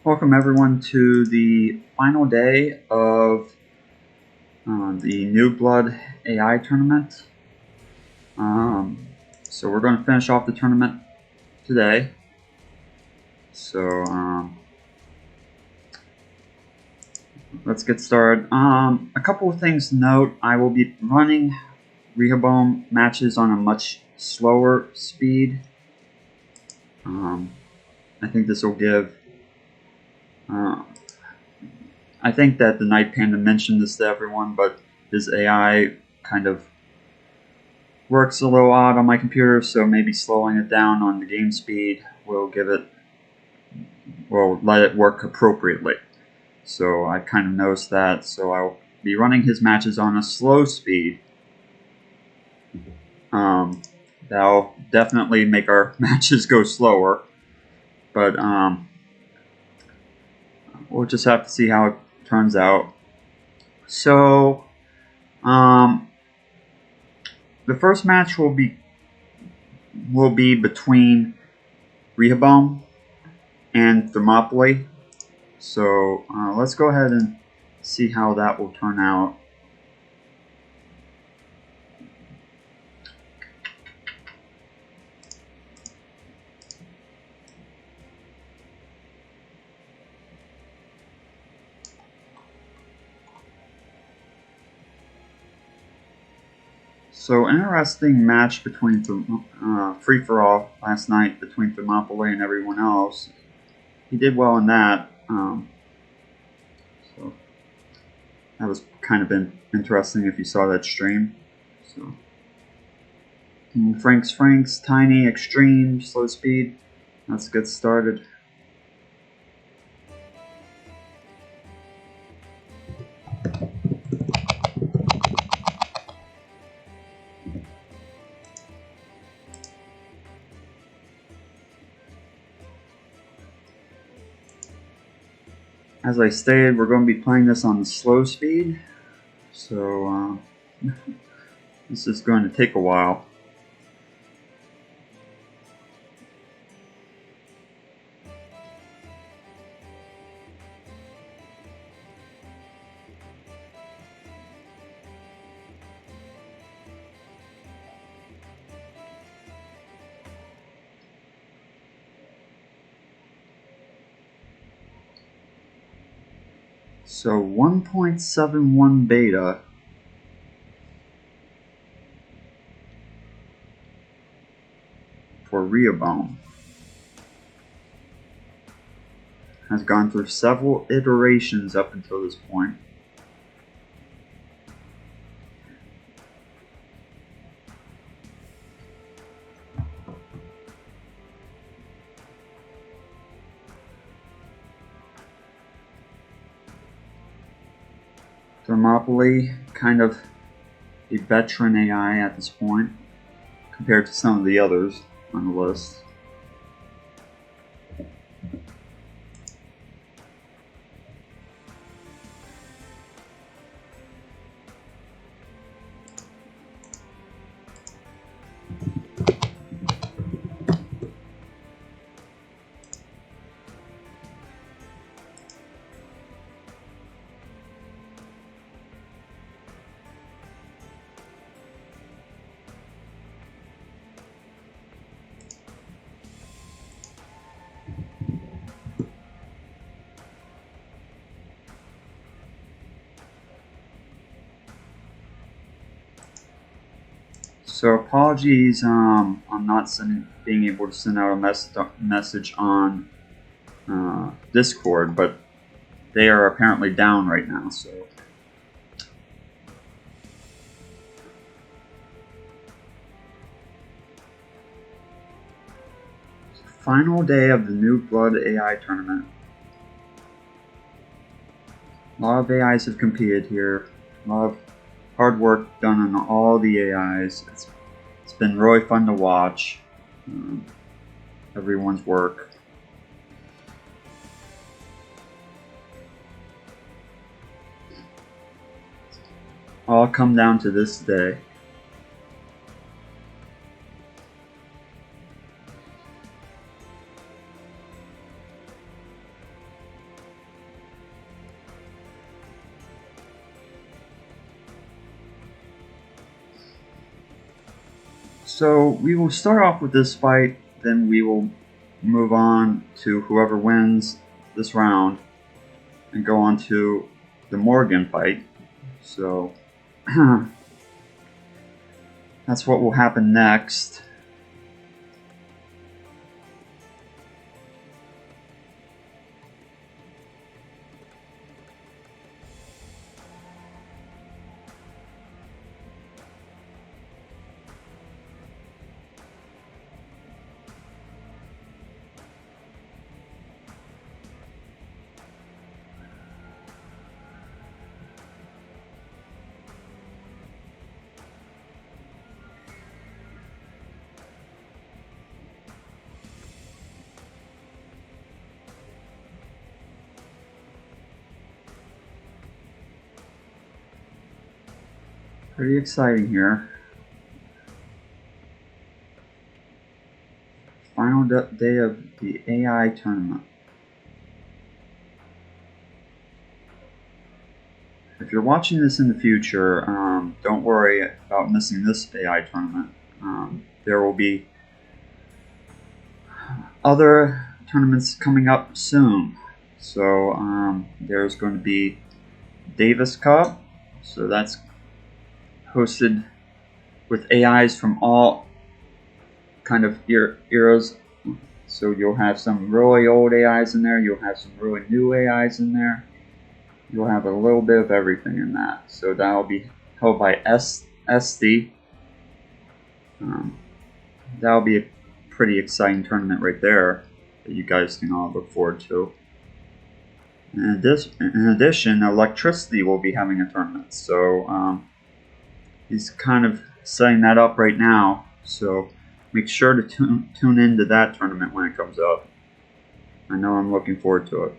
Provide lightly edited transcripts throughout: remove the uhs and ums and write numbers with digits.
Welcome everyone to the final day of the New Blood AI tournament. So we're going to finish off the tournament today. So let's get started. A couple of things to note. I will be running Rehoboam matches on a much slower speed. I think this will give... I think that the Night Panda mentioned this to everyone, but his AI kind of works a little odd on my computer, so maybe slowing it down on the game speed will let it work appropriately. So I kind of noticed that, so I'll be running his matches on a slow speed. That'll definitely make our matches go slower, but we'll just have to see how it turns out. So the first match will be between Rehoboam and Thermopylae. So let's go ahead and see how that will turn out. So interesting match between free-for-all last night between Thermopylae and everyone else. He did well in that. So that was kind of interesting if you saw that stream. So Frank's tiny, extreme, slow speed. Let's get started. As I stated, we're going to be playing this on the slow speed, so this is going to take a while. So 1.71 beta for Rehoboam has gone through several iterations up until this point. Thermopylae, kind of a veteran AI at this point, compared to some of the others on the list. So apologies, I'm not being able to send out a message on Discord, but they are apparently down right now. So final day of the New Blood AI tournament. A lot of AIs have competed here. A lot of hard work done on all the AIs. It's been really fun to watch everyone's work. All come down to this day. So we will start off with this fight, then we will move on to whoever wins this round and go on to the Morgan fight. So that's what will happen next. Pretty exciting here. Final day of the AI tournament. If you're watching this in the future, don't worry about missing this AI tournament. There will be other tournaments coming up soon. So there's going to be Davis Cup. So that's hosted with AIs from all kind of eras. So you'll have some really old AIs in there. You'll have some really new AIs in there. You'll have a little bit of everything in that. So that'll be held by SD. That'll be a pretty exciting tournament right there that you guys can all look forward to. In addition, Electricity will be having a tournament. So he's kind of setting that up right now. So make sure to tune into that tournament when it comes up. I know I'm looking forward to it.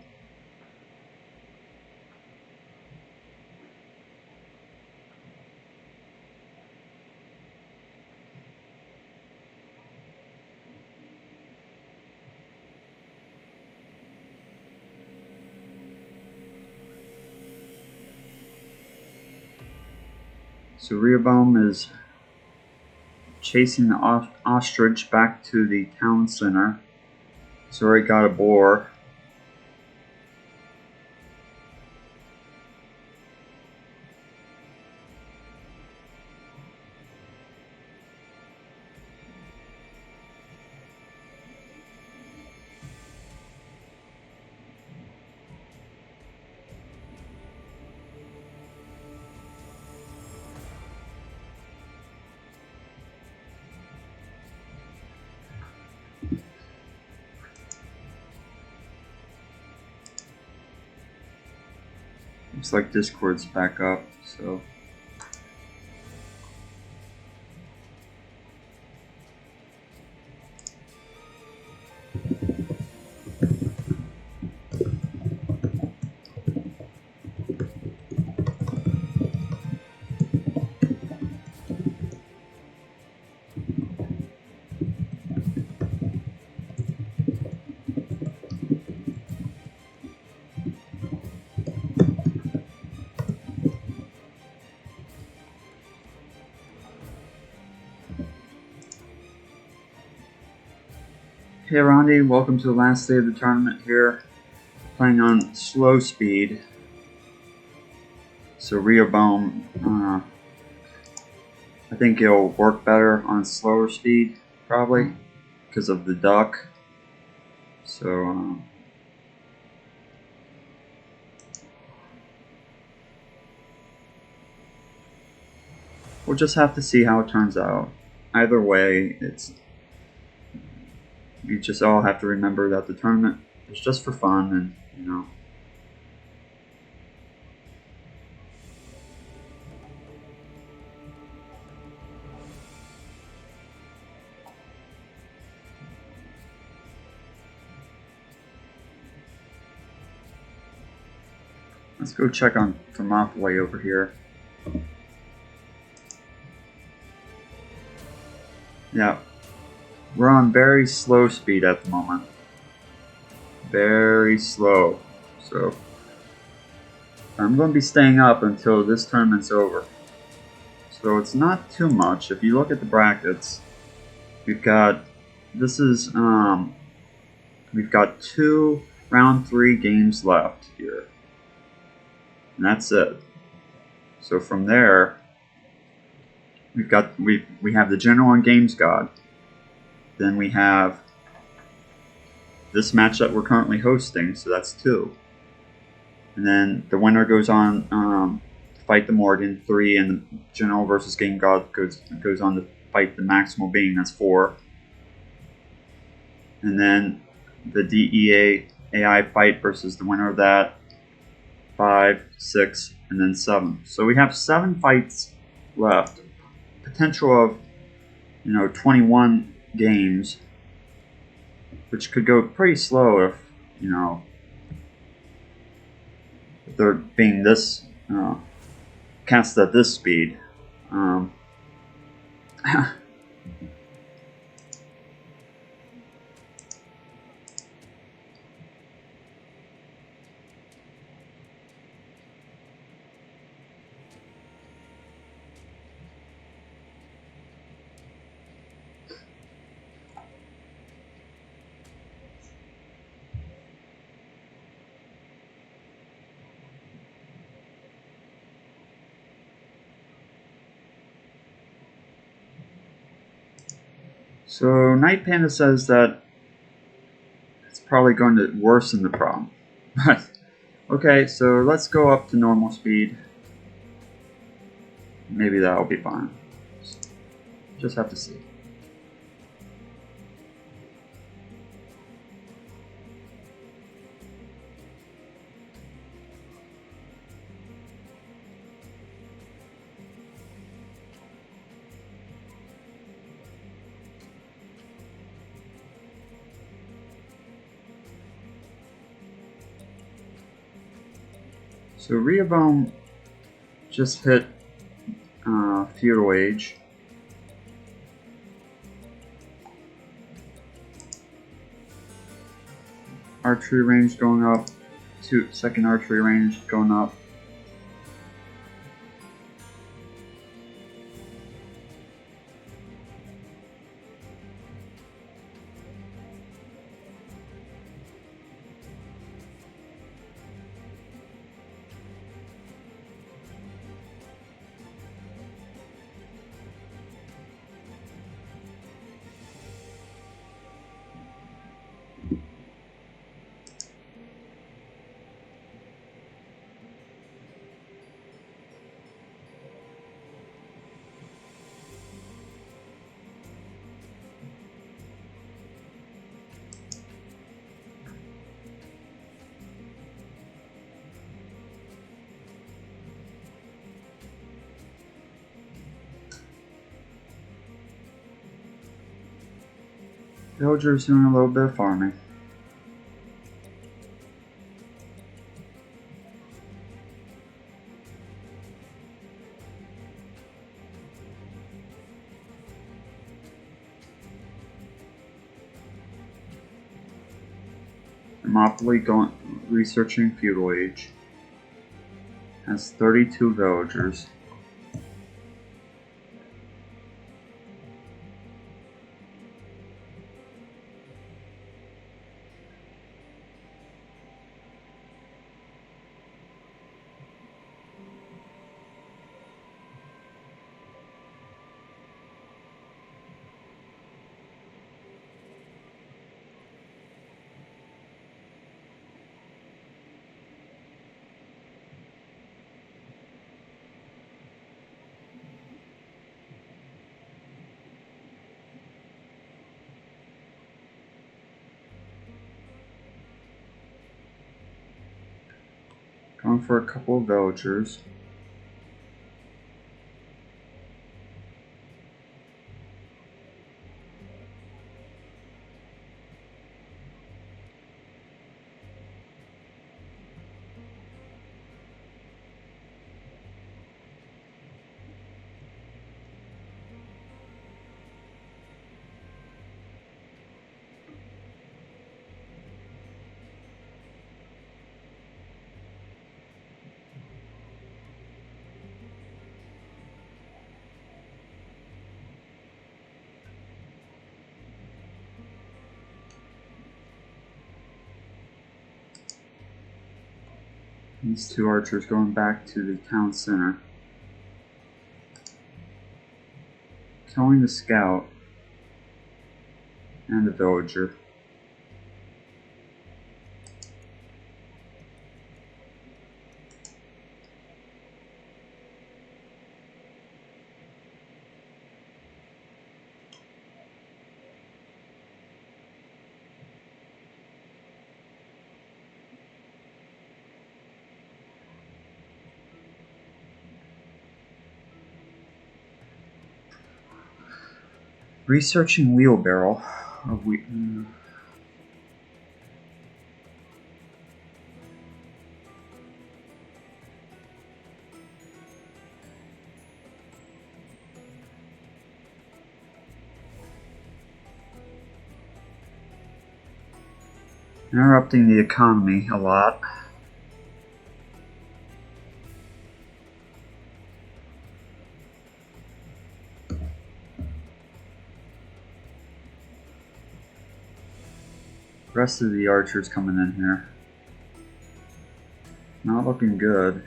So Rehoboam is chasing the ostrich back to the town center. He's already got a boar. Looks like Discord's back up, so. Hey Rondi, welcome to the last day of the tournament here. Playing on slow speed. So Rehoboam, I think it'll work better on slower speed, probably, because of the duck. So, we'll just have to see how it turns out. Either way, you just all have to remember that the tournament is just for fun, and you know. Let's go check on Thermopylae over here. Yeah. We're on very slow speed at the moment. Very slow. So I'm going to be staying up until this tournament's over. So it's not too much. If you look at the brackets, we've got we've got 2 round 3 games left here, and that's it. So from there, we have the general and games god. Then we have this match that we're currently hosting, so that's 2. And then the winner goes on to fight the Morgan, 3, and the general versus game god goes on to fight the maximal being, that's 4. And then the DEA AI fight versus the winner of that, 5, 6, and then 7. So we have 7 fights left. Potential of 21 games, which could go pretty slow if if they're being this cast at this speed. So Night Panda says that it's probably going to worsen the problem. But okay, so let's go up to normal speed. Maybe that'll be fine. Just have to see. So Rehoboam just hit Feudal Age. Archery range going up. Second archery range going up. Villager's doing a little bit of farming. Thermopylae researching Feudal Age. Has 32 villagers. Going for a couple of villagers. These two archers going back to the town center. Killing the scout and the villager. Researching wheelbarrow. Interrupting the economy a lot. Rest of the archers coming in here. Not looking good.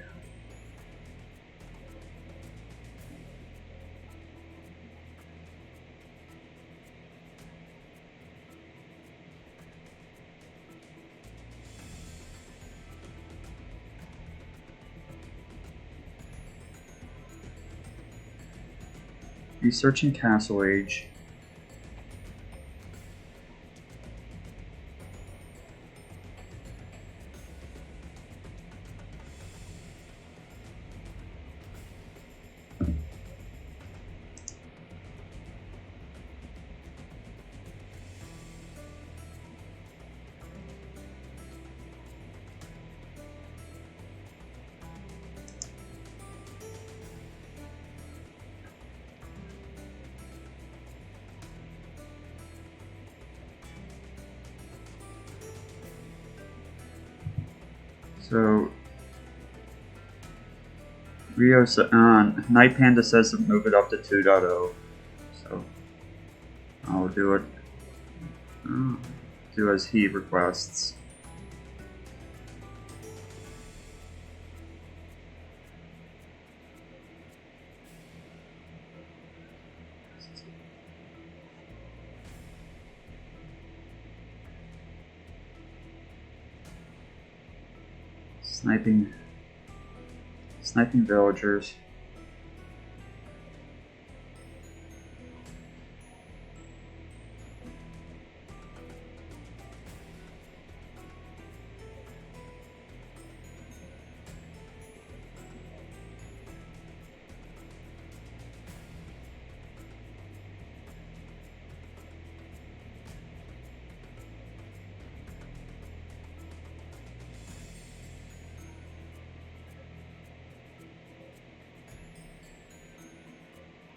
Researching Castle Age. So, Night Panda says to move it up to 2.0. So, I'll do it. Do as he requests. Sniping villagers.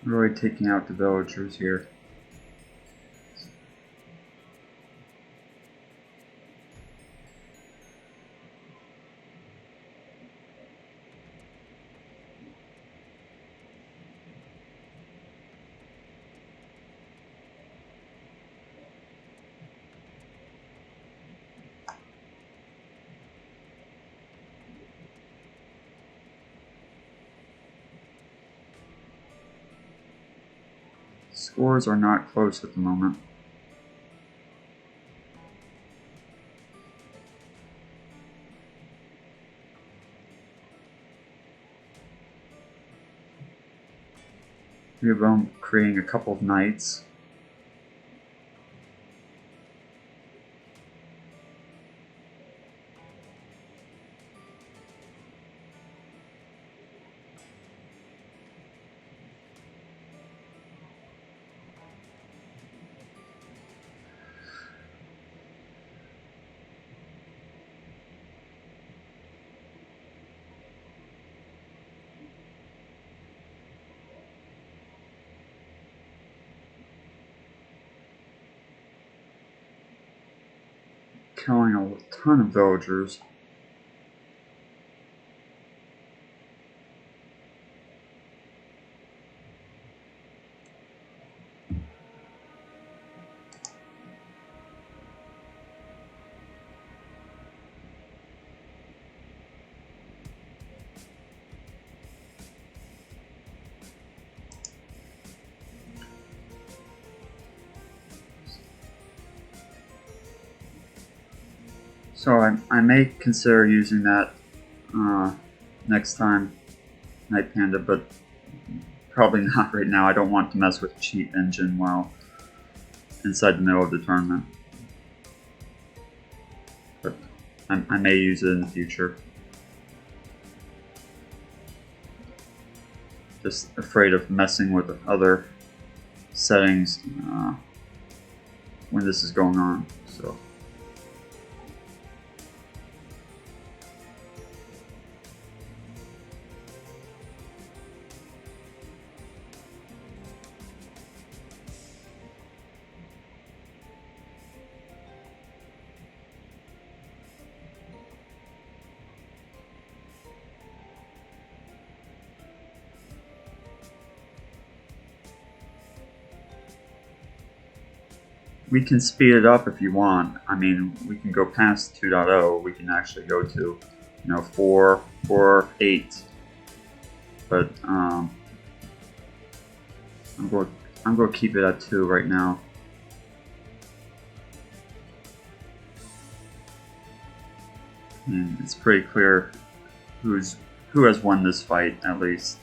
Really taking out the villagers here. Scores are not close at the moment. We have creating a couple of knights. Killing a ton of villagers. So I may consider using that next time, Night Panda, but probably not right now. I don't want to mess with cheat engine while inside the middle of the tournament. But I may use it in the future. Just afraid of messing with other settings when this is going on. So. We can speed it up if you want. I mean, we can go past 2.0. We can actually go to, 4 or 8. But I'm going to keep it at 2 right now. And it's pretty clear who has won this fight, at least.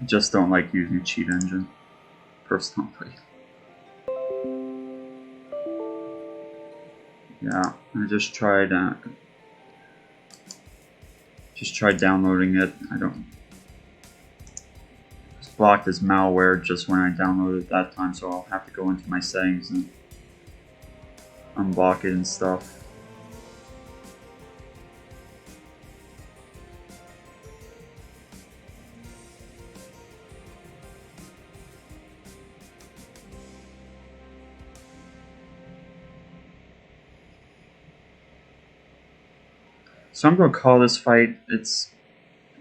I just don't like using cheat engine, personally. Yeah, I just tried downloading it. It's blocked as malware just when I downloaded it that time, so I'll have to go into my settings and unblock it and stuff. So I'm going to call this fight. This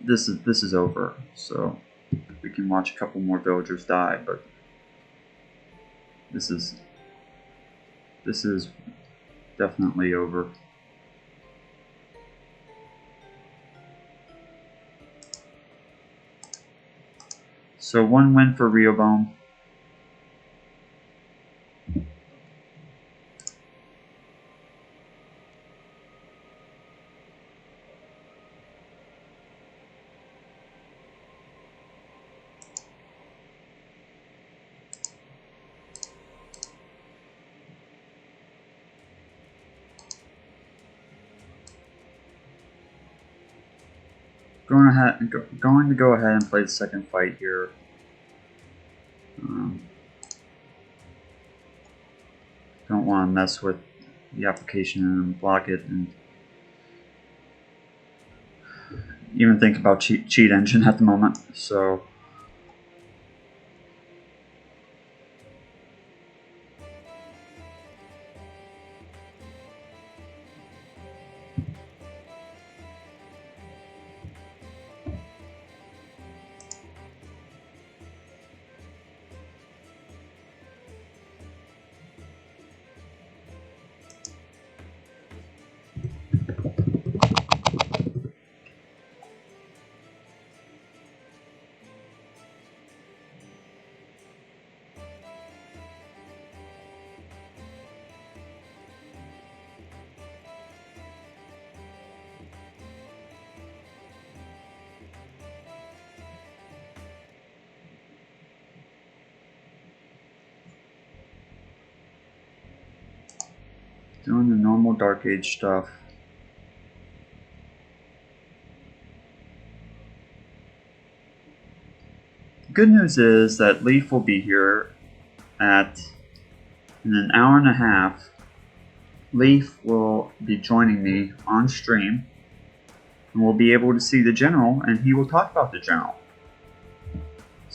is over. So we can watch a couple more villagers die, but this is definitely over. So 1 win for Rehoboam. Going to go ahead and play the second fight here. Don't want to mess with the application and block it, and even think about cheat engine at the moment. So. Doing the normal Dark Age stuff. The good news is that Leaf will be here in an hour and a half. Leaf will be joining me on stream, and we'll be able to see the general, and he will talk about the general.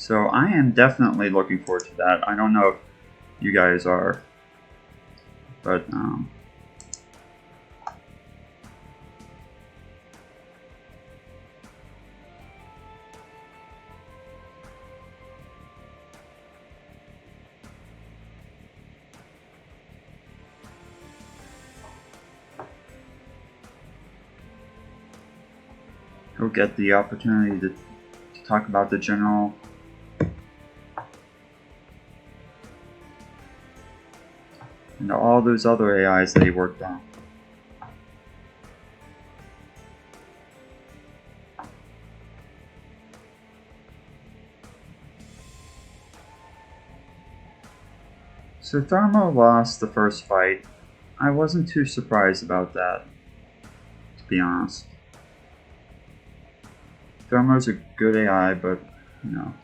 So I am definitely looking forward to that. I don't know if you guys are, but he'll get the opportunity to talk about the general and all those other AIs that he worked on. So Thermo lost the first fight. I wasn't too surprised about that, to be honest. Thermo's a good AI, but, you know.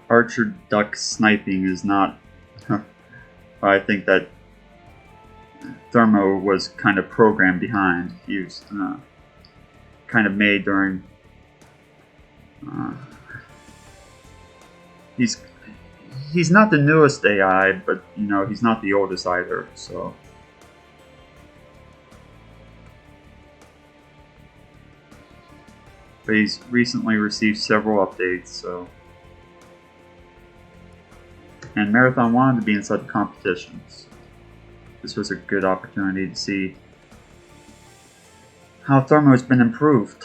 Archer duck sniping is not. I think that Thermo was kind of programmed behind. He was kind of made during. He's not the newest AI, but you know he's not the oldest either. So. But he's recently received several updates, so. And Marathon wanted to be inside the competitions. This was a good opportunity to see how Thermo has been improved.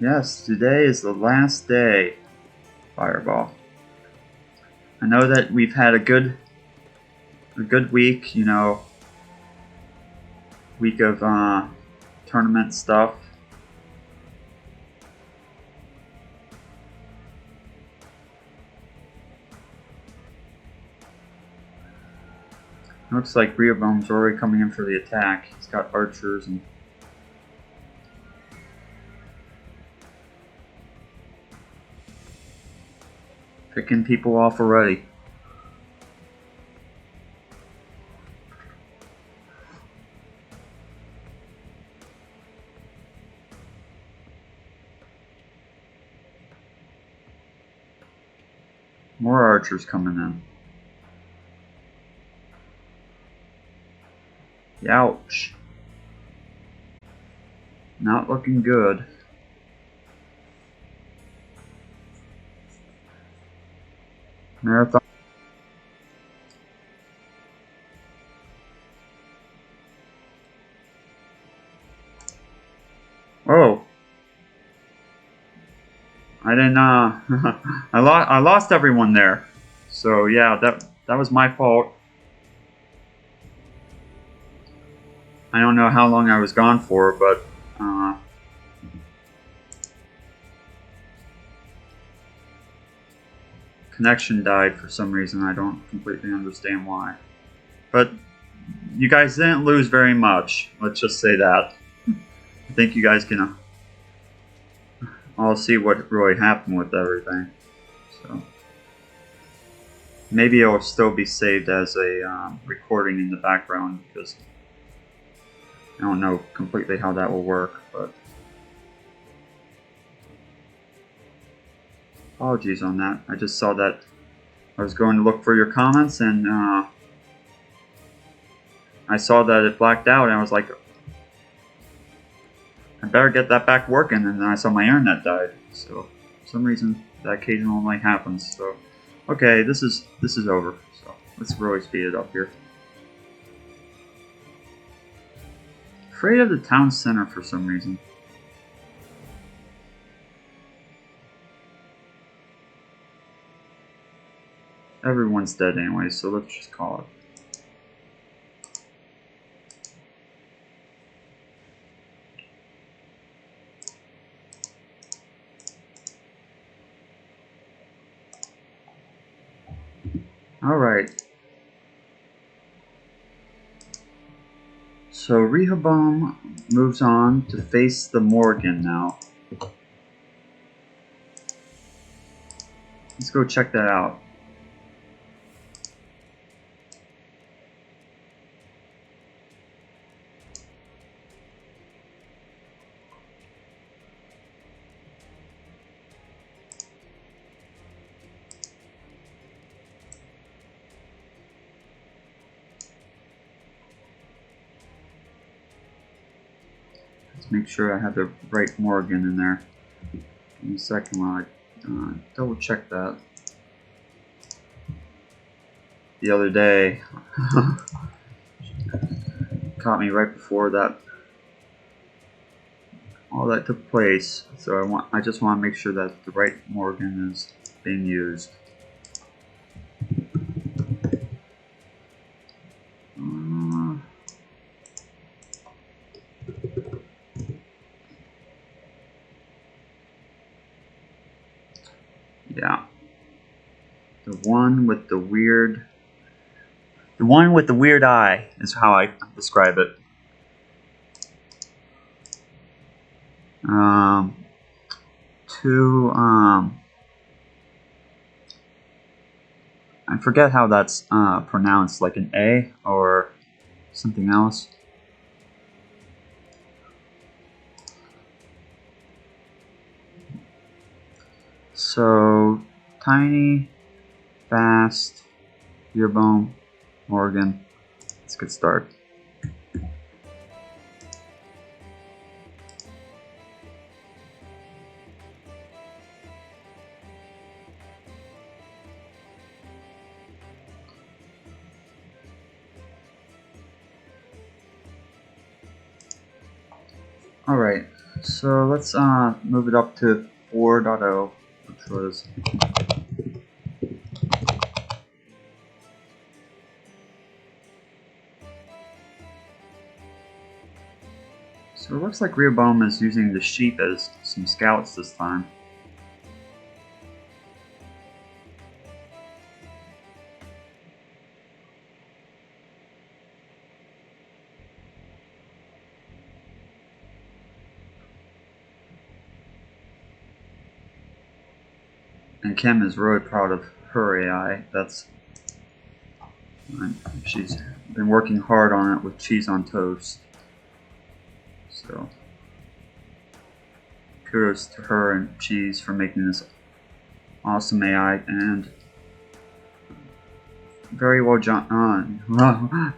Yes, today is the last day, Fireball. I know that we've had a good week, you know, week of tournament stuff. Looks like Rehoboam's already coming in for the attack. He's got archers and picking people off already. More archers coming in. Ouch. Not looking good. Marathon. Oh. I didn't I lost everyone there. So yeah, that was my fault. I don't know how long I was gone for, but connection died for some reason. I don't completely understand why. But you guys didn't lose very much. Let's just say that. I think you guys can all see what really happened with everything. So maybe it'll still be saved as a recording in the background because I don't know completely how that will work, but apologies on that. I just saw that I was going to look for your comments and I saw that it blacked out and I was like, I better get that back working, and then I saw my internet died. So for some reason that occasionally happens. So okay, this is over. So let's really speed it up here. Afraid of the town center for some reason. Everyone's dead anyway, so let's just call it. Alright. So Rehoboam moves on to face the Morgan now. Let's go check that out. Let's make sure I have the right Morgan in there. Give me a second while I double check that. The other day, caught me right before that all that took place. So I just want to make sure that the right Morgan is being used. Yeah. The one with the weird eye is how I describe it. I forget how that's pronounced, like an A or something else. So, tiny, fast, Rehoboam, Morgan. Let's get started. Alright, so let's move it up to 4.0, which was so it looks like Rehoboam is using the sheep as some scouts this time. And Kim is really proud of her AI. She's been working hard on it with cheese on toast. So kudos to her and Cheese for making this awesome AI, and very well done.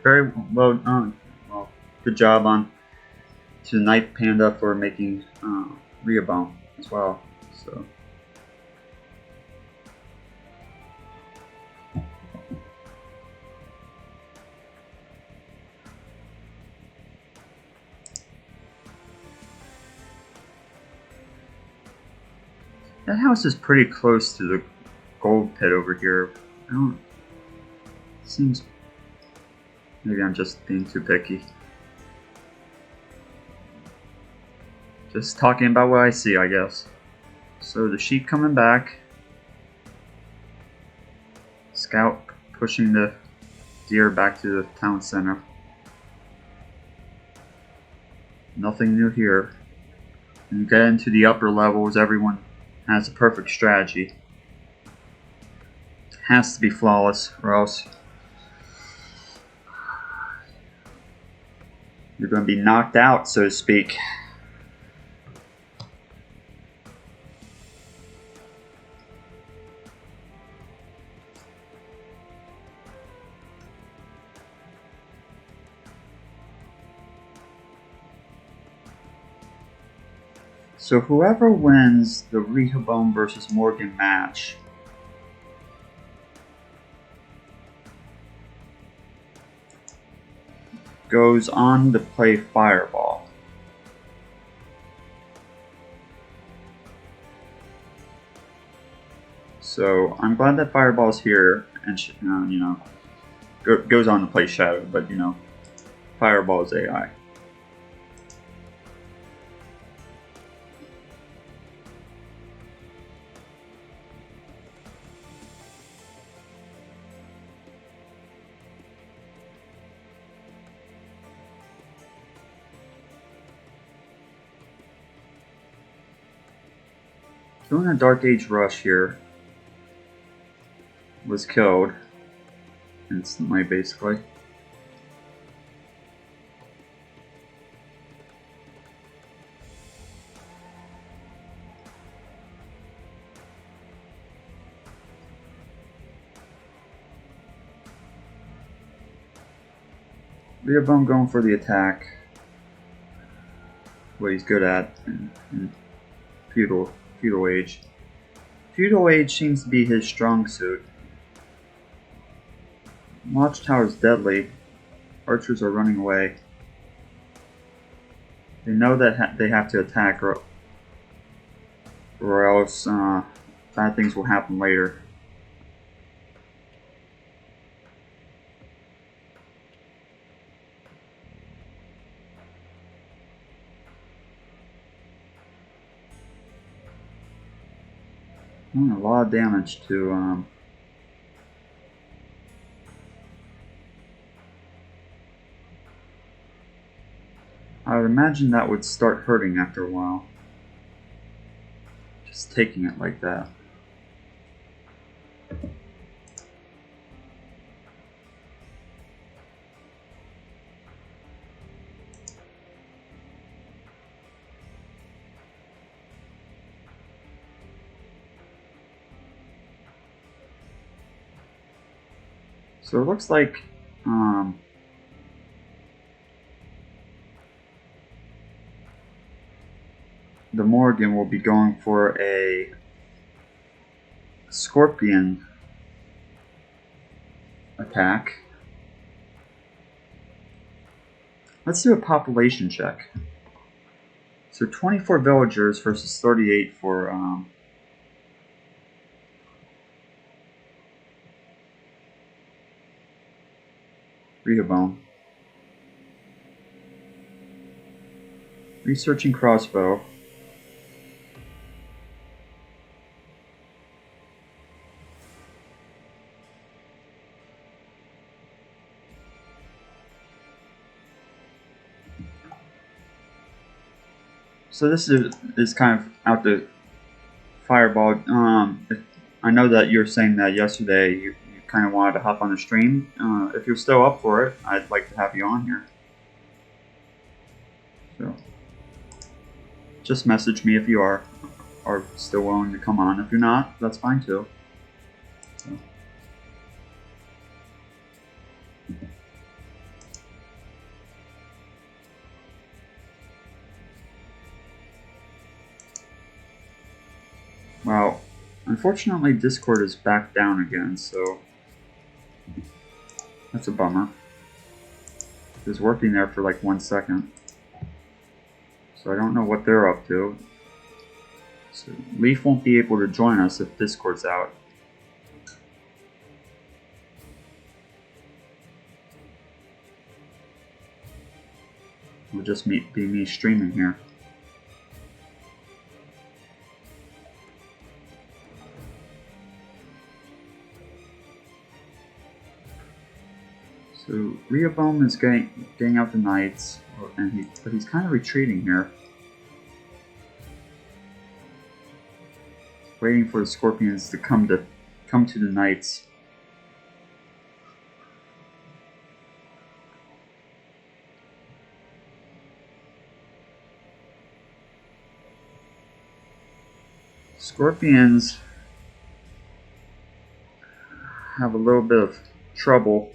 Very well done. Well, good job on to Night Panda for making Rehoboam as well. So. That house is pretty close to the gold pit over here. Seems, maybe I'm just being too picky. Just talking about what I see, I guess. So the sheep coming back. Scout pushing the deer back to the town center. Nothing new here. When you get into the upper levels, everyone has a perfect strategy. It has to be flawless, or else you're going to be knocked out, so to speak. So whoever wins the Rehoboam versus Morgan match goes on to play Fireball. So I'm glad that Fireball's here and you know, goes on to play Shadow, but you know, Fireball's AI. Doing a Dark Age rush here. Was killed instantly, basically. Rehoboam going for the attack. What he's good at in feudal age. Feudal age seems to be his strong suit. Watchtower is deadly. Archers are running away. They know that they have to attack, or else bad things will happen later. A lot of damage to I would imagine that would start hurting after a while. Just taking it like that. So it looks like the Morgan will be going for a Scorpion attack. Let's do a population check. So 24 villagers versus 38 for Rehoboam. Researching crossbow. So this is kind of out the fireball. I know that you were saying that yesterday you kind of wanted to hop on the stream. If you're still up for it, I'd like to have you on here. So just message me if you are still willing to come on. If you're not, that's fine too. So. Well, unfortunately Discord is back down again, so that's a bummer. It was working there for like 1 second. So I don't know what they're up to. So Leaf won't be able to join us if Discord's out. It'll just be me streaming here. So Rehoboam is getting out the knights, but he's kind of retreating here. Waiting for the scorpions to come to the knights. Scorpions have a little bit of trouble.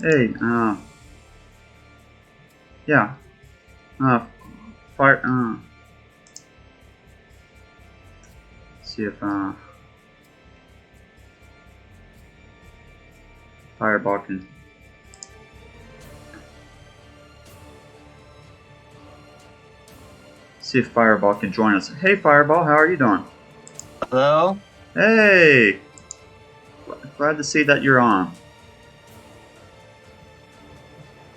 Hey, yeah, fire, see if, Fireball can, see if Fireball can join us. Hey, Fireball, how are you doing? Hello? Hey! Glad to see that you're on.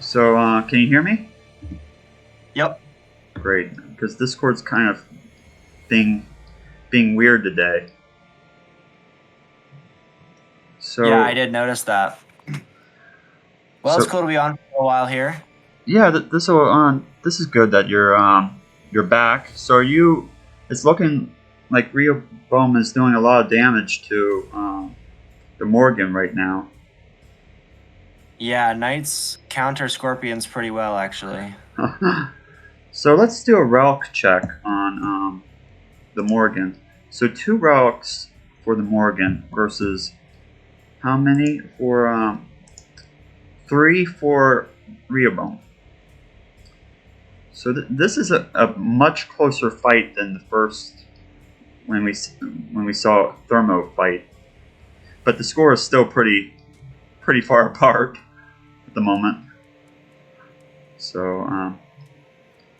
So, can you hear me? Yep. Great, because Discord's kind of being weird today. So Yeah, I did notice that. Well, So- it's cool to be on for a while here. Yeah, this is good that you're back. So are you? It's looking like Rehoboam is doing a lot of damage to the Morgan right now. Yeah, Knights counter Scorpions pretty well, actually. So let's do a relic check on the Morgan. So 2 relics for the Morgan versus how many for 3 for Rehoboam. So this is a much closer fight than the first when we saw Thermo fight, but the score is still pretty far apart at the moment. So,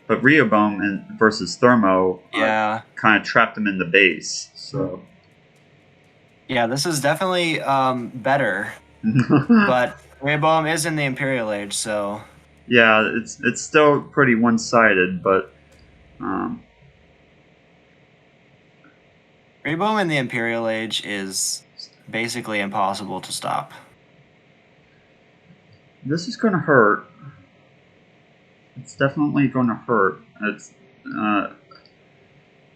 but Rehoboam versus Thermo Yeah. kind of trapped him in the base. So Yeah, this is definitely better. But Rehoboam is in the Imperial Age, so yeah, it's still pretty one-sided, but Rehoboam in the Imperial Age is basically impossible to stop. this is going to hurt. It's definitely going to hurt.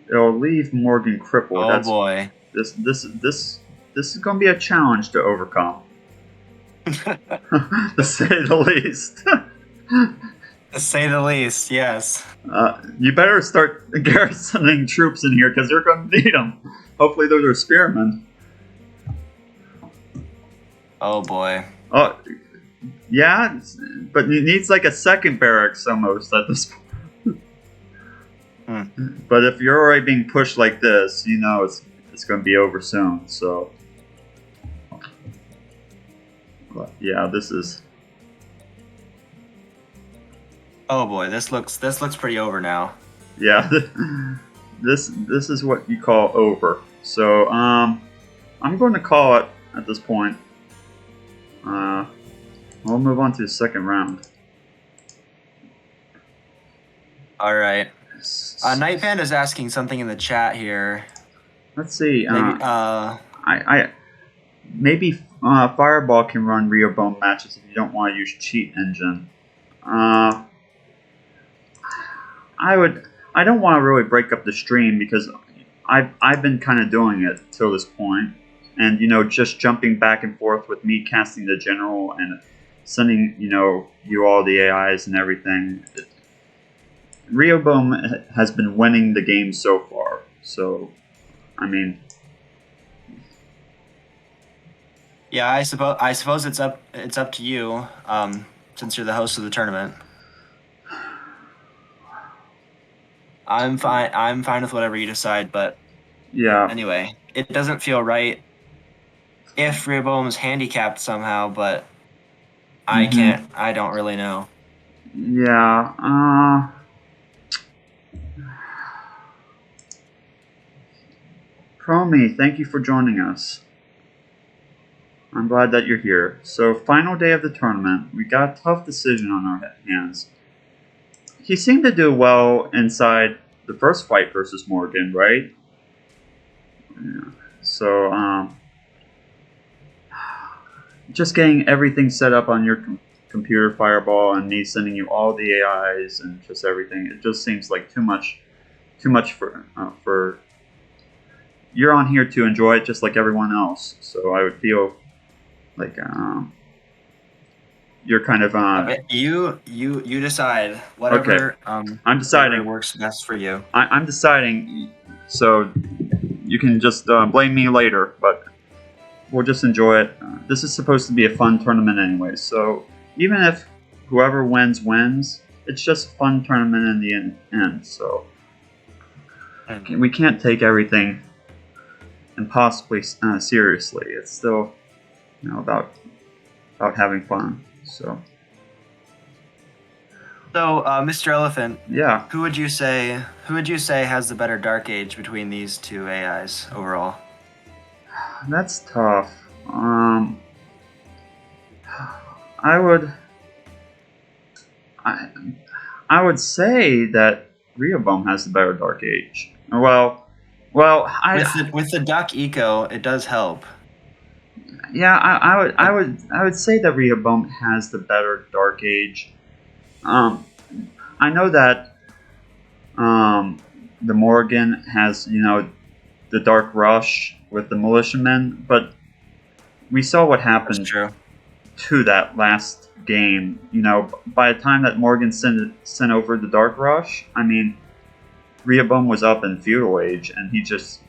It'll leave Morgan crippled. Oh boy. This is going to be a challenge to overcome, to say the least. To say the least, yes. You better start garrisoning troops in here because you're going to need them. Hopefully, those are spearmen. Oh boy. Oh, yeah, but it needs like a second barracks almost at this point. But if you're already being pushed like this, you know it's going to be over soon. So, yeah, this is. Oh boy, this looks pretty over now. Yeah, this is what you call over. So I'm going to call it at this point. We'll move on to the second round. All right. Night Panda is asking something in the chat here. Let's see. Maybe, Maybe Fireball can run Rehoboam matches if you don't want to use Cheat Engine. I don't want to really break up the stream because I've been kind of doing it till this point, and just jumping back and forth with me casting the general and sending you all the AIs and everything. Rehoboam has been winning the game so far, so I mean. yeah, I suppose it's up to you, since you're the host of the tournament. I'm fine with whatever you decide, but Yeah. anyway, it doesn't feel right if Rehoboam is handicapped somehow, but I don't really know. Yeah. Promi, thank you for joining us. I'm glad that you're here. So, final day of the tournament. We got a tough decision on our hands. He seemed to do well inside the first fight versus Morgan, right? Yeah. So, just getting everything set up on your computer, Fireball, and me sending you all the AIs and just everything. It just seems like too much for. You're on here to enjoy it just like everyone else. So I would feel like you're kind of you decide whatever. Okay. I'm deciding. Whatever works best for you. I'm deciding. So you can just blame me later, but we'll just enjoy it. This is supposed to be a fun tournament anyway. So even if whoever wins, it's just a fun tournament in the end. So we can't take everything impossibly seriously. It's still about having fun. So MrElephant, yeah, who would you say has the better Dark Age between these two AIs overall? that's tough. I would say that Rehoboam has the better Dark Age. Well, with the Duck Eco, it does help. Yeah, I would say that Rehoboam has the better Dark Age. I know that the Morgan has the Dark Rush with the militiamen, but we saw what That's happened true. to that last game. By the time that Morgan sent over the Dark Rush, I mean, Rehoboam was up in Feudal Age, and he just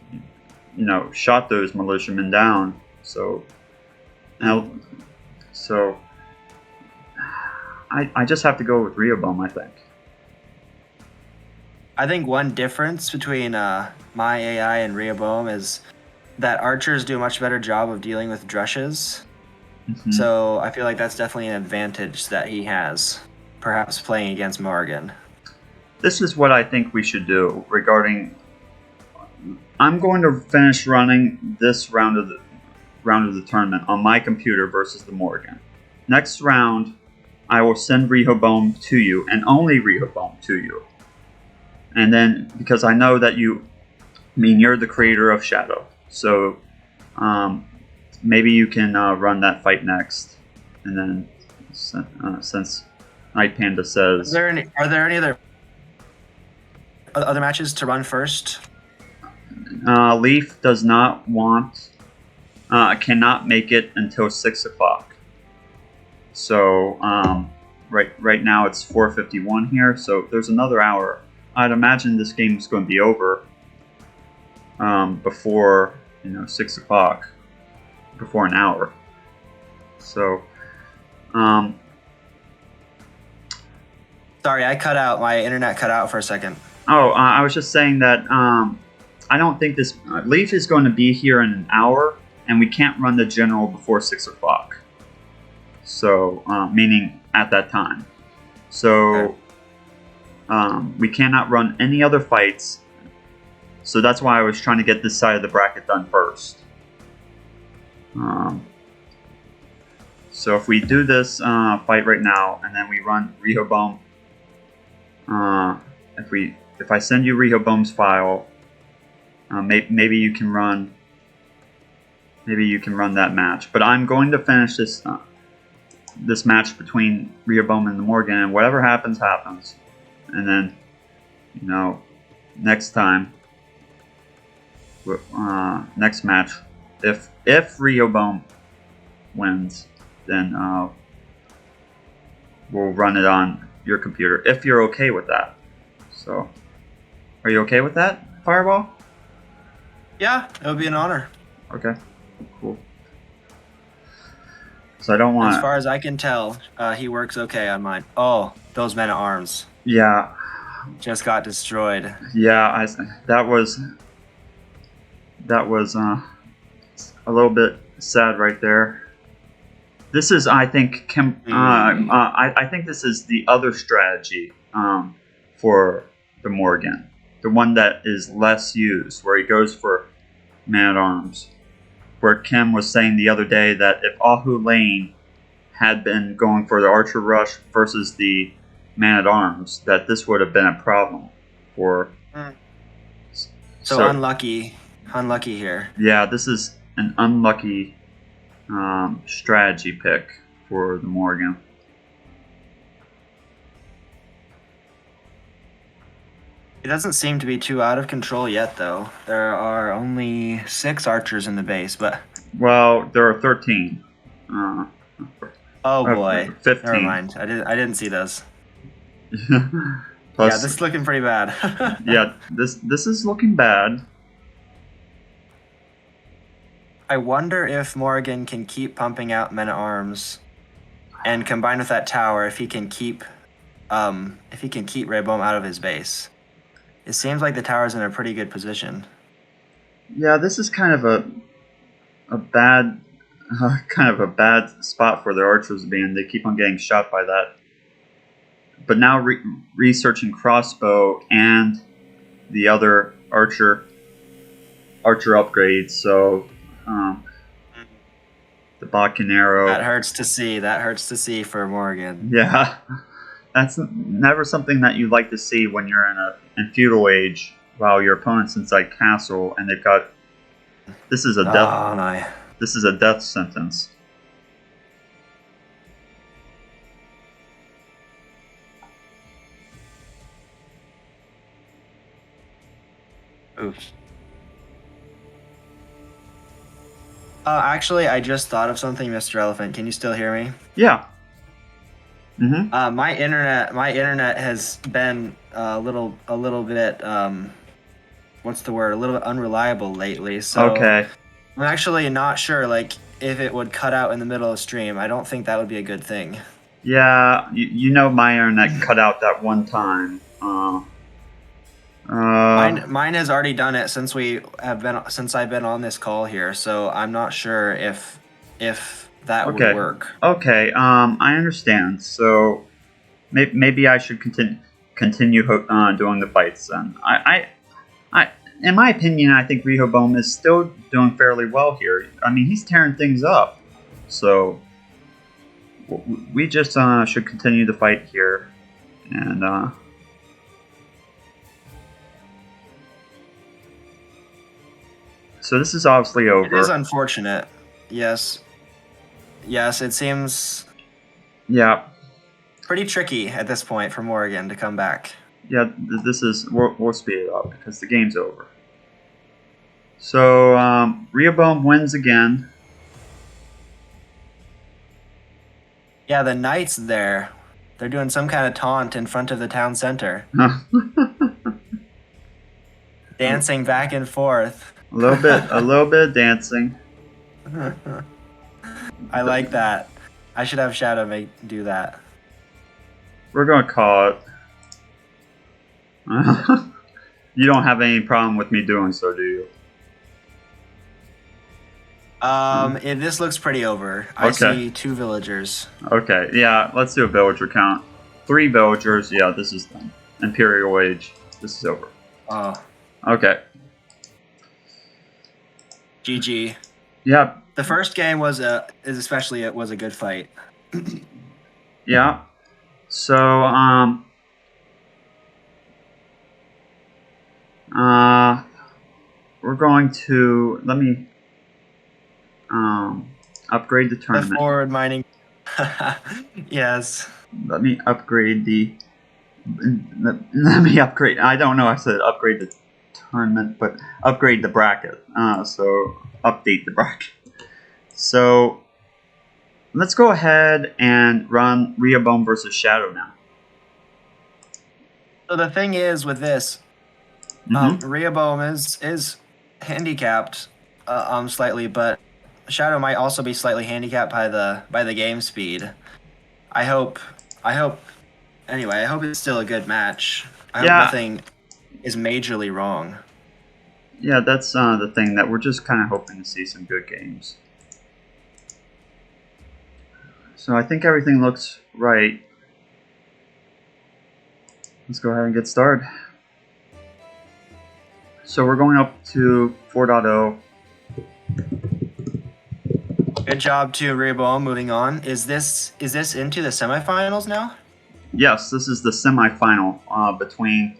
shot those militiamen down. So I just have to go with Rehoboam, I think. I think one difference between my AI and Rehoboam is that archers do a much better job of dealing with drushes. Mm-hmm. So I feel like that's definitely an advantage that he has, perhaps playing against Morgan. This is what I think we should do regarding. I'm going to finish running this round of the tournament on my computer versus the Morgan. Next round, I will send Rehoboam to you, and only Rehoboam to you. And then, because I know that you're the creator of Shadow, so maybe you can run that fight next. And then, since Night Panda says, Are there any other matches to run first? Leaf does not want, cannot make it until 6 o'clock. So right now it's 4:51 here, so there's another hour. I'd imagine this game is going to be over before 6 o'clock, before an hour. So, sorry, I cut out. My internet cut out for a second. Oh, I was just saying that I don't think this Leaf is going to be here in an hour, and we can't run the general before 6 o'clock. So, meaning at that time. So. Okay. We cannot run any other fights, so that's why I was trying to get this side of the bracket done first. So if we do this fight right now, and then we run Rehoboam, if I send you Rehoboam's file, maybe you can run that match. But I'm going to finish this match between Rehoboam and the Morgan, and whatever happens, happens. And then, next time, next match, if Rehoboam wins, then we'll run it on your computer, if you're okay with that. So, are you okay with that, Fireball? Yeah, it would be an honor. Okay, cool. So I don't want. As far as I can tell, he works okay on mine. Oh, those men at arms. Yeah. Just got destroyed. Yeah, that was a little bit sad right there. This is, I think, I think this is the other strategy for the Morgan, the one that is less used, where he goes for man-at-arms. Where Kim was saying the other day that if Ahu Lane had been going for the Archer Rush versus the man-at-arms, that this would have been a problem for. So unlucky here. Yeah, this is an unlucky strategy pick for the Morgan. It doesn't seem to be too out of control yet, though. There are only 6 archers in the base, but... Well, there are 13. Oh boy. 15. Never mind. I didn't see those. Plus, yeah, this is looking pretty bad. Yeah, this is looking bad. I wonder if Morgan can keep pumping out men-at-arms, and combined with that tower, if he can keep Rehoboam out of his base. It seems like the tower's in a pretty good position. Yeah, this is kind of a bad spot for the archers to be in. They keep on getting shot by that. But now researching crossbow and the other archer upgrades, so the Bakken arrow. That hurts to see. That hurts to see for Morgan. Yeah, that's never something that you like to see when you're in feudal age, while your opponent's inside castle and they've got. This is a This is a death sentence. Oops. Actually, I just thought of something, Mr. Elephant. Can you still hear me? Yeah. Mm-hmm. My internet has been a little bit what's the word? A little bit unreliable lately. So Okay. I'm actually not sure, like, if it would cut out in the middle of stream. I don't think that would be a good thing. Yeah, you know my internet cut out that one time. Mine has already done it since I've been on this call here. So I'm not sure if that Okay. would work. Okay. I understand. So maybe I should continue doing the fights then. In my opinion, I think Rehoboam is still doing fairly well here. I mean, he's tearing things up. So we just should continue the fight here, and so this is obviously over. It is unfortunate. Yes. Yes, it seems Yeah. pretty tricky at this point for Morrigan to come back. Yeah, this is... We'll speed it up because the game's over. So, Rehoboam wins again. Yeah, the knights there. They're doing some kind of taunt in front of the town center. Dancing back and forth. A little bit of dancing. I like that. I should have Shadow do that. We're gonna call it. You don't have any problem with me doing so, do you? This looks pretty over. Okay. I see 2 villagers. Okay, yeah, let's do a villager count. 3 villagers, yeah, this is done. Imperial Age, this is over. Oh. Okay. GG. Yeah. The first game was a good fight. Yeah. So, we're going to... Let me... upgrade the tournament. The forward mining. Yes. Let me upgrade the... Let me upgrade... I don't know I said upgrade the tournament, but upgrade the bracket. So, update the bracket. So, let's go ahead and run Rehoboam versus Shadow now. So the thing is with this, Rehoboam is handicapped slightly, but Shadow might also be slightly handicapped by the game speed. I hope it's still a good match. I hope nothing is majorly wrong. Yeah, that's the thing, that we're just kind of hoping to see some good games. So I think everything looks right. Let's go ahead and get started. So we're going up to 4.0. Good job to Rehoboam. Moving on. Is this into the semifinals now? Yes, this is the semifinal between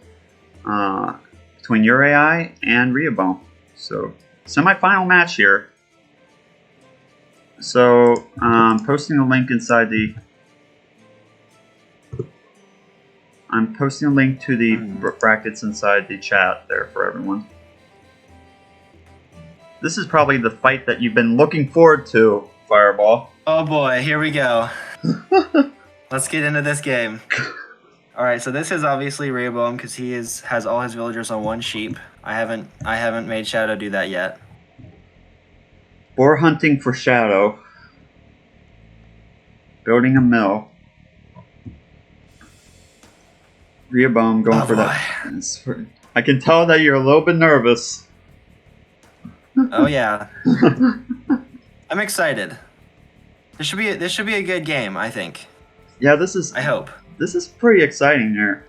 your AI and Rehoboam. So semifinal match here. So posting a link inside the... I'm posting a link to the brackets inside the chat there for everyone. This is probably the fight that you've been looking forward to, Fireball. Oh boy, here we go. Let's get into this game. Alright, so this is obviously Rehoboam because he has all his villagers on 1 sheep. I haven't made Shadow do that yet. Boar hunting for Shadow. Building a mill. Rehoboam going for that. I can tell that you're a little bit nervous. Oh yeah. I'm excited. This should be a good game, I think. Yeah, this is... I hope. This is pretty exciting here.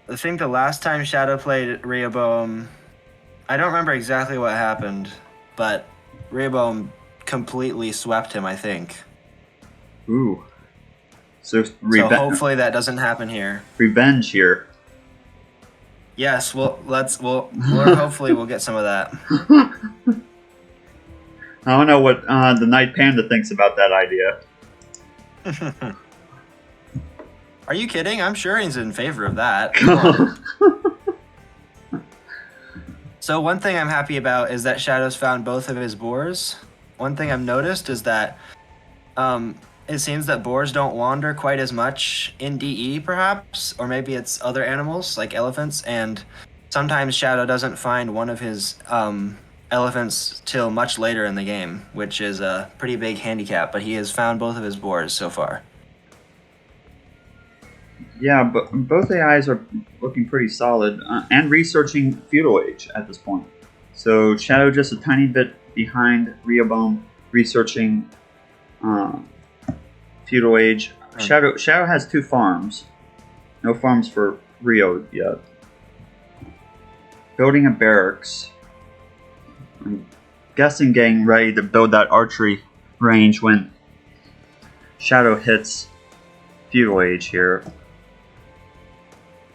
I think the last time Shadow played Rehoboam, I don't remember exactly what happened, but Rehoboam completely swept him, I think. Ooh. So hopefully that doesn't happen here. Revenge here. Yes, we'll hopefully we'll get some of that. I don't know what the Night Panda thinks about that idea. Are you kidding? I'm sure he's in favor of that. Come on. So one thing I'm happy about is that Shadow's found both of his boars. One thing I've noticed is that it seems that boars don't wander quite as much in DE, perhaps, or maybe it's other animals like elephants, and sometimes Shadow doesn't find one of his elephants till much later in the game, which is a pretty big handicap, but he has found both of his boars so far. Yeah, but both AIs are looking pretty solid and researching Feudal Age at this point. So Shadow just a tiny bit behind Rehoboam researching Feudal Age. Shadow has 2 farms. No farms for Rio yet. Building a barracks. I'm guessing getting ready to build that archery range when Shadow hits Feudal Age here.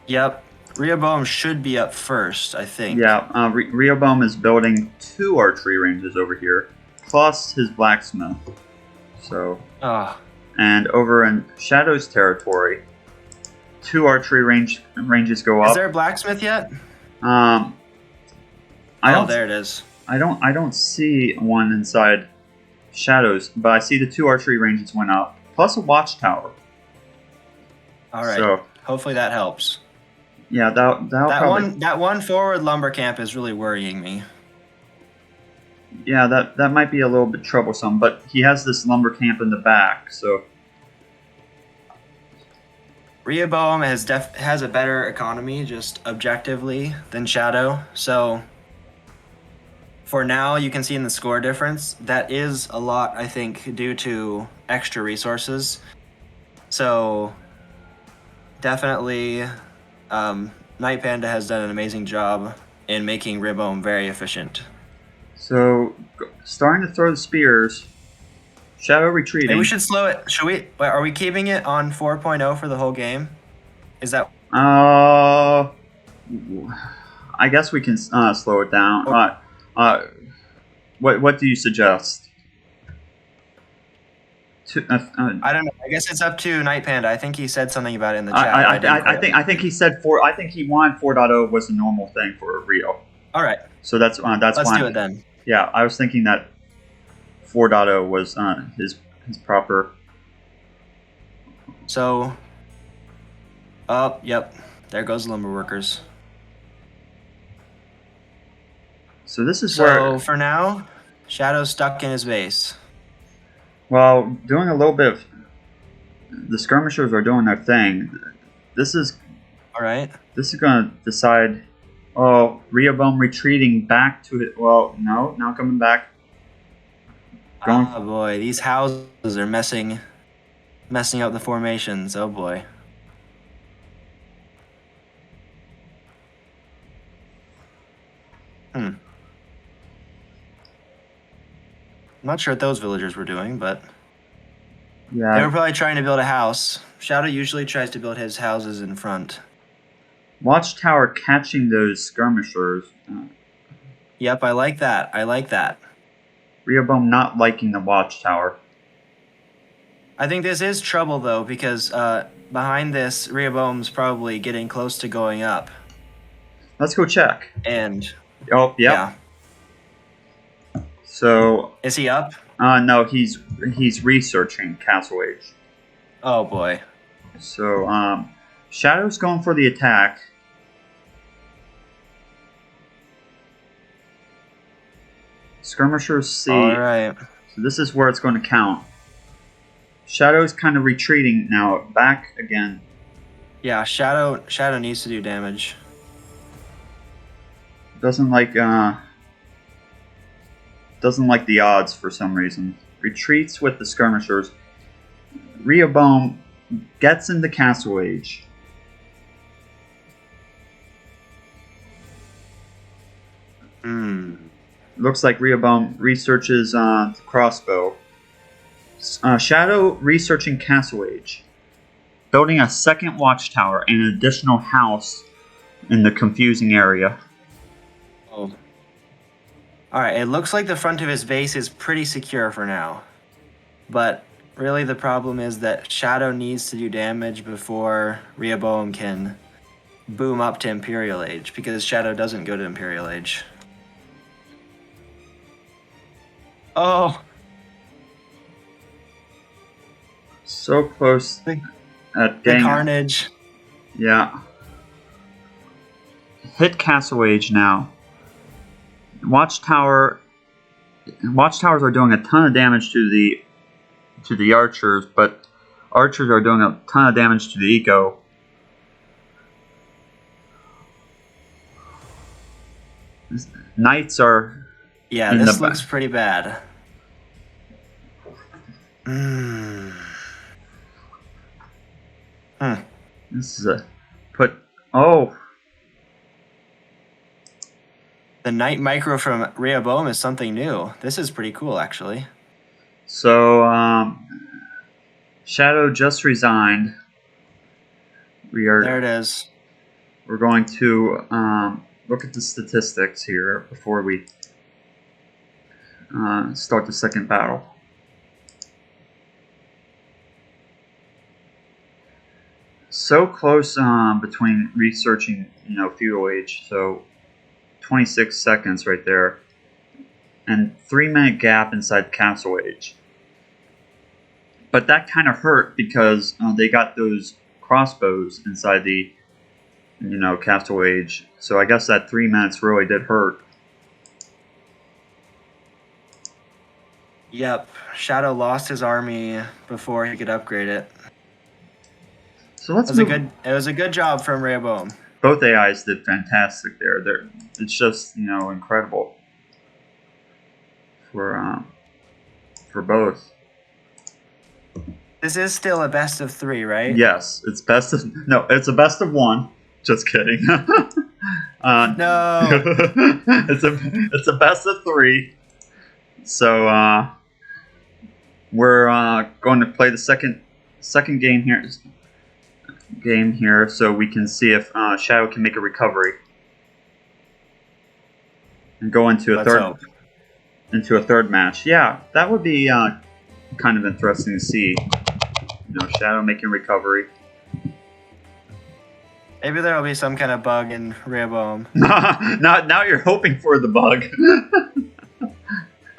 Yep. Rehoboam should be up first, I think. Yeah, Rehoboam is building 2 archery ranges over here, plus his blacksmith. So, and over in Shadow's territory, 2 archery ranges go up. Is there a blacksmith yet? There it is. I don't see one inside Shadow's, but I see the 2 archery ranges went up, plus a watchtower. All right. So hopefully that helps. Yeah, that one forward lumber camp is really worrying me. Yeah, that might be a little bit troublesome, but he has this lumber camp in the back, so Rehoboam has a better economy, just objectively, than Shadow. So for now, you can see in the score difference that is a lot, I think, due to extra resources. So definitely. Night Panda has done an amazing job in making Rehoboam very efficient. So, starting to throw the spears. Shadow retreating. Maybe we should slow it. Should we? Are we keeping it on 4.0 for the whole game? Is that? I guess we can slow it down. What do you suggest? I don't know. I guess it's up to Night Panda. I think he said something about it in the chat. I think he said 4. I think he wanted 4.0 was a normal thing for Rio. All right. So that's Let's fine. do it then. Yeah, I was thinking that 4.0 was his proper. So. Yep. There goes lumber workers. So this is where. So for now, Shadow's stuck in his base. Well, doing a little bit of the skirmishers are doing their thing. This is all right. This is going to decide. Oh, Rehoboam retreating back to it. Well, no, now coming back. Oh boy, these houses are messing up the formations. Oh boy. I'm not sure what those villagers were doing, but yeah, they were probably trying to build a house. Shadow usually tries to build his houses in front. Watchtower catching those skirmishers. Yep, I like that. Rehoboam not liking the watchtower. I think this is trouble, though, because behind this, Rehoboam's probably getting close to going up. Let's go check. And... Oh, yep. Yeah. So... Is he up? No, he's researching Castle Age. Oh, boy. So, Shadow's going for the attack. Skirmishers see... Alright. So this is where it's going to count. Shadow's kind of retreating now, back again. Yeah, Shadow needs to do damage. Doesn't like the odds for some reason. Retreats with the skirmishers. Rehoboam gets into Castle Age. Looks like Rehoboam researches the crossbow. Shadow researching Castle Age. Building a second watchtower and an additional house in the confusing area. Oh. Alright, it looks like the front of his base is pretty secure for now. But really the problem is that Shadow needs to do damage before Rehoboam can boom up to Imperial Age, because Shadow doesn't go to Imperial Age. Oh! So close The at getting... carnage. Yeah. Hit Castle Age now. Watchtowers are doing a ton of damage to the archers, but archers are doing a ton of damage to the eco. Knights are... Yeah, this looks pretty bad. This is a... Oh! The Knight micro from Rehoboam is something new. This is pretty cool, actually. So, Shadow just resigned. There it is. We're going to look at the statistics here before we start the second battle. So close between researching, feudal age. So 26 seconds right there, and 3-minute gap inside castle age. But that kind of hurt because they got those crossbows inside the, castle age. So I guess that 3 minutes really did hurt. Yep, Shadow lost his army before he could upgrade it. So let's It was a good job from Rehoboam. Both AIs did fantastic there. It's just incredible for both. This is still a best of 3, right? Yes, it's it's a best of 1. Just kidding. No. it's a best of 3. So we're going to play the second game here, so we can see if Shadow can make a recovery and go into a third match. Yeah, that would be kind of interesting to see. Shadow making recovery. Maybe there will be some kind of bug in Rehoboam. Now you're hoping for the bug.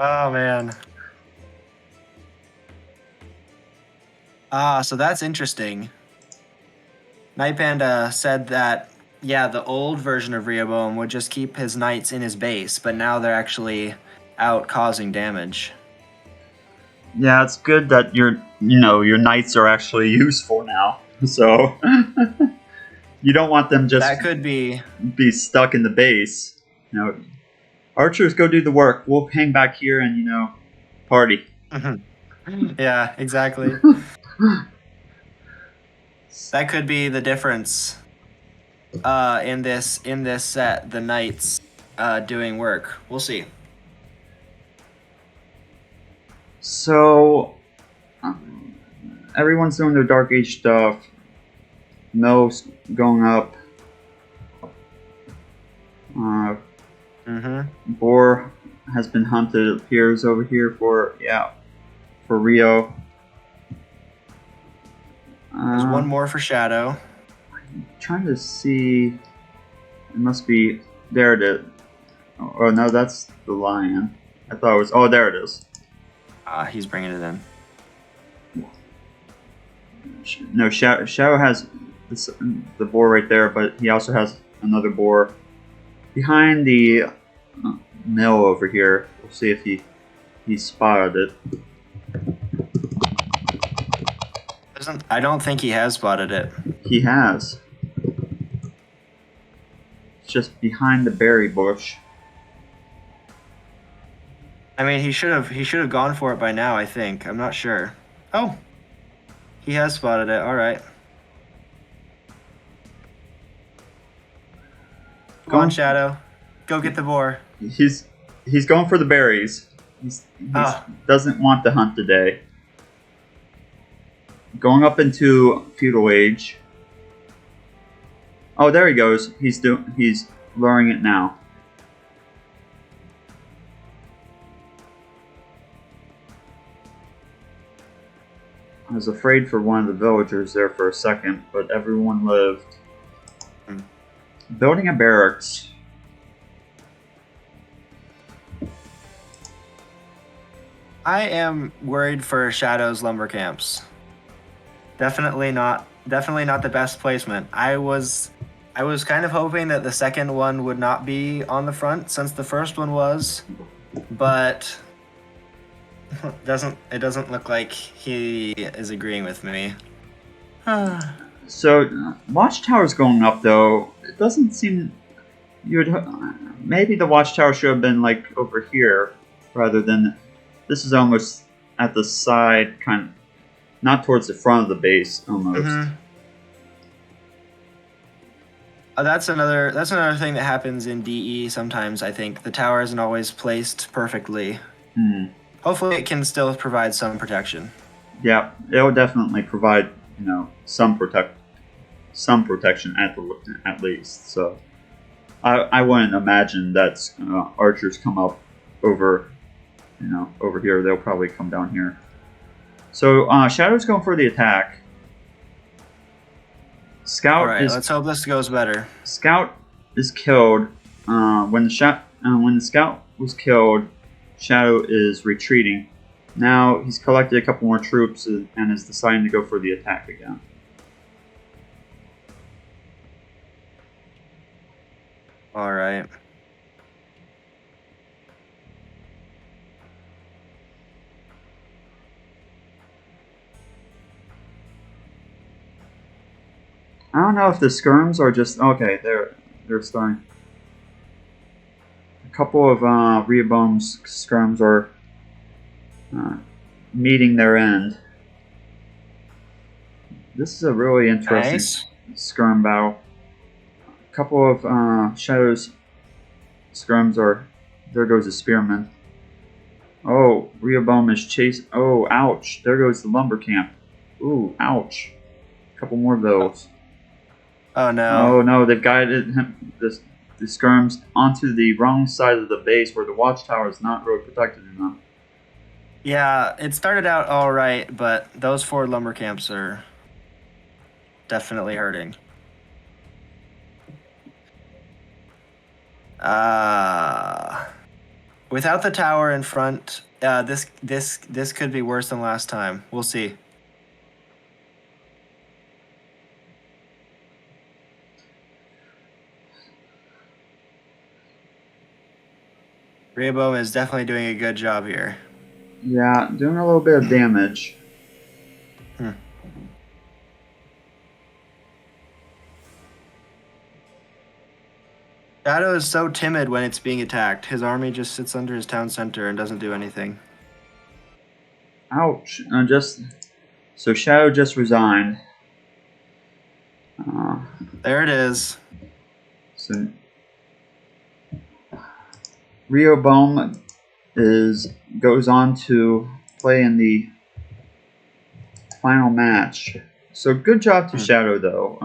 Oh man. So that's interesting. Night Panda said that, yeah, the old version of Rehoboam would just keep his knights in his base, but now they're actually out causing damage. Yeah, it's good that your knights are actually useful now. So you don't want them just that could be stuck in the base. Archers go do the work. We'll hang back here and party. Yeah, exactly. That could be the difference in this set. The knights doing work. We'll see. So everyone's doing their Dark Age stuff. Mel's going up. Boar has been hunted. It appears over here for Rio. There's one more for Shadow. I'm trying to see. It must be there. It is. Oh no, that's the lion. I thought it was. Oh, there it is. He's bringing it in. No, Shadow has the boar right there, but he also has another boar behind the mill over here. We'll see if he spotted it. I don't think he has spotted it. He has. It's just behind the berry bush. I mean, he should have gone for it by now, I think. I'm not sure. Oh. He has spotted it. All right. Go on, Shadow. Go get the boar. He's going for the berries. He doesn't want to hunt today. Going up into feudal age. Oh, there he goes. He's luring it now. I was afraid for one of the villagers there for a second, but everyone lived. Building a barracks. I am worried for Shadow's lumber camps. Definitely not the best placement. I was kind of hoping that the second one would not be on the front since the first one was, but it doesn't look like he is agreeing with me. So watchtower's going up though. It doesn't seem maybe the watchtower should have been like over here rather than this is almost at the side, kind of not towards the front of the base almost. Mm-hmm. That's another thing that happens in DE sometimes. I think the tower isn't always placed perfectly. Hopefully, it can still provide some protection. Yeah, it'll definitely provide some protection at least. So I wouldn't imagine that archers come up over over here. They'll probably come down here. So Shadow's going for the attack. Scout. All right, let's hope this goes better. Scout is killed. When the scout was killed, Shadow is retreating. Now he's collected a couple more troops and is deciding to go for the attack again. All right. I don't know if the skirms are just okay. They're starting. A couple of Rehoboam's skirms are meeting their end. This is a really interesting skirm battle. A couple of Shadow's skirms are. There goes the spearman. Oh, Rehoboam is chasing. Oh, ouch! There goes the lumber camp. Ooh, ouch! A couple more of those. Oh no! Oh no! They've guided him, the skirms onto the wrong side of the base where the watchtower is not really protected enough. Yeah, it started out all right, but those 4 lumber camps are definitely hurting. Without the tower in front, this could be worse than last time. We'll see. Rehoboam is definitely doing a good job here. Yeah, doing a little bit of damage. Shadow is so timid when it's being attacked. His army just sits under his town center and doesn't do anything. Ouch! So Shadow just resigned. There it is. So Rehoboam goes on to play in the final match. So good job to Shadow though.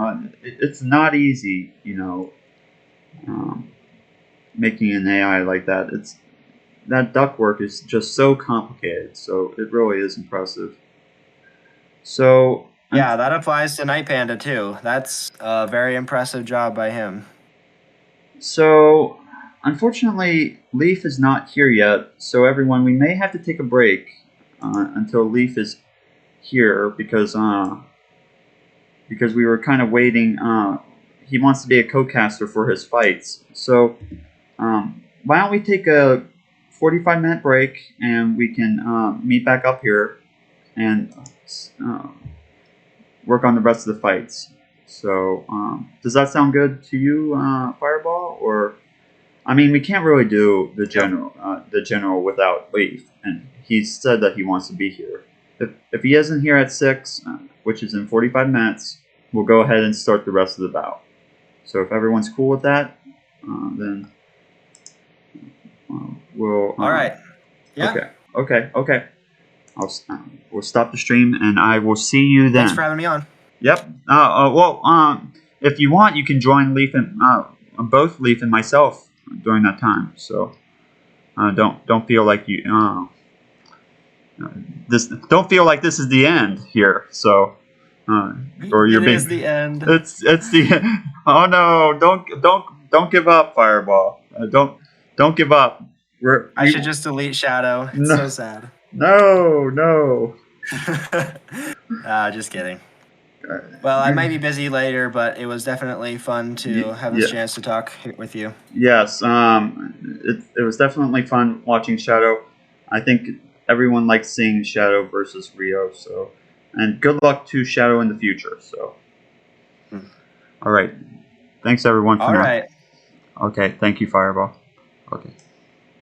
It's not easy, making an AI like that. That ductwork is just so complicated. So it really is impressive. So yeah, that applies to Night Panda too. That's a very impressive job by him. So unfortunately, Leaf is not here yet. So everyone, we may have to take a break until Leaf is here because we were kind of waiting. He wants to be a co-caster for his fights. So why don't we take a 45-minute break and we can meet back up here and work on the rest of the fights. So does that sound good to you, Fireball? Or I mean, we can't really do the general without Leaf, and he said that he wants to be here. If he isn't here at 6, which is in 45 minutes, we'll go ahead and start the rest of the bout. So if everyone's cool with that, then we'll. All right. Yeah. Okay. We'll stop the stream, and I will see you then. Thanks for having me on. Yep. if you want, you can join Leaf and both Leaf and myself during that time. So don't feel like you don't feel like this is the end here. So or you're It being is the end. it's the oh no, don't give up, Fireball. Don't give up. I should just delete Shadow. It's so sad. No. Just kidding. Well, I might be busy later, but it was definitely fun to have this chance to talk with you. Yes, it was definitely fun watching Shadow. I think everyone likes seeing Shadow versus Rio. So, and good luck to Shadow in the future. So, all right, thanks everyone for now. All right. Okay, thank you, Fireball. Okay.